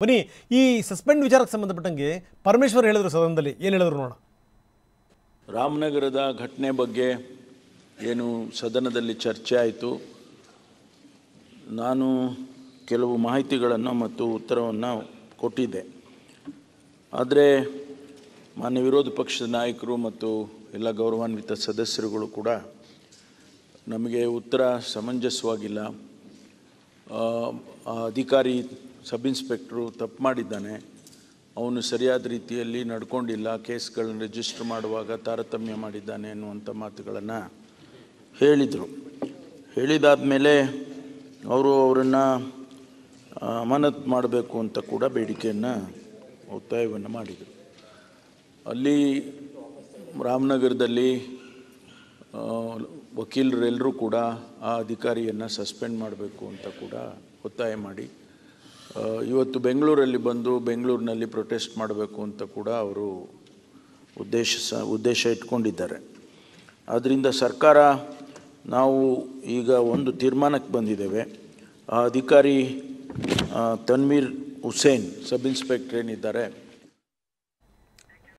ಬನ್ನಿ ಈ ಸಸ್ಪೆಂಡ್ ವಿಚಾರಕ್ಕೆ ಸಂಬಂಧಪಟ್ಟಂಗೆ ಪರಮೇಶ್ವರ್ ಹೇಳಿದ್ರು ಸದನದಲ್ಲಿ ಏನು ಹೇಳಿದ್ರು ನೋಡೋಣ. ರಾಮನಗರದ ಘಟನೆ ಬಗ್ಗೆ ಏನು ಸದನದಲ್ಲಿ ಚರ್ಚೆ ಆಯಿತು. ನಾನು ಕೆಲವು ಮಾಹಿತಿಗಳನ್ನು ಮತ್ತು ಉತ್ತರವನ್ನು ಕೊಟ್ಟಿದ್ದೆ. ಆದರೆ ಮಾನ್ಯ ವಿರೋಧ ಪಕ್ಷದ ನಾಯಕರು ಮತ್ತು ಎಲ್ಲ ಗೌರವಾನ್ವಿತ ಸದಸ್ಯರುಗಳು ಕೂಡ ನಮಗೆ ಉತ್ತರ ಸಮಂಜಸವಾಗಿಲ್ಲ, ಅಧಿಕಾರಿ ಸಬ್ ಇನ್ಸ್ಪೆಕ್ಟ್ರು ತಪ್ಪು ಮಾಡಿದ್ದಾನೆ, ಅವನು ಸರಿಯಾದ ರೀತಿಯಲ್ಲಿ ನಡ್ಕೊಂಡಿಲ್ಲ, ಕೇಸ್ಗಳನ್ನು ರಿಜಿಸ್ಟರ್ ಮಾಡುವಾಗ ತಾರತಮ್ಯ ಮಾಡಿದ್ದಾನೆ ಅನ್ನುವಂಥ ಮಾತುಗಳನ್ನು ಹೇಳಿದರು. ಹೇಳಿದಾದ ಮೇಲೆ ಅವರನ್ನು ಅಮಾನತು ಮಾಡಬೇಕು ಅಂತ ಕೂಡ ಬೇಡಿಕೆಯನ್ನು ಒತ್ತಾಯವನ್ನು ಮಾಡಿದರು. ಅಲ್ಲಿ ರಾಮನಗರದಲ್ಲಿ ವಕೀಲರೆಲ್ಲರೂ ಕೂಡ ಆ ಅಧಿಕಾರಿಯನ್ನು ಸಸ್ಪೆಂಡ್ ಮಾಡಬೇಕು ಅಂತ ಕೂಡ ಒತ್ತಾಯ ಮಾಡಿ ಇವತ್ತು ಬೆಂಗಳೂರಲ್ಲಿ ಬಂದು ಬೆಂಗಳೂರಿನಲ್ಲಿ ಪ್ರೊಟೆಸ್ಟ್ ಮಾಡಬೇಕು ಅಂತ ಕೂಡ ಅವರು ಉದ್ದೇಶ ಇಟ್ಕೊಂಡಿದ್ದಾರೆ. ಆದ್ದರಿಂದ ಸರ್ಕಾರ ನಾವು ಈಗ ಒಂದು ತೀರ್ಮಾನಕ್ಕೆ ಬಂದಿದ್ದೇವೆ. ಆ ಅಧಿಕಾರಿ ತನ್ವೀರ್ ಹುಸೇನ್ ಸಬ್ ಇನ್ಸ್ಪೆಕ್ಟರ್ ಏನಿದ್ದಾರೆ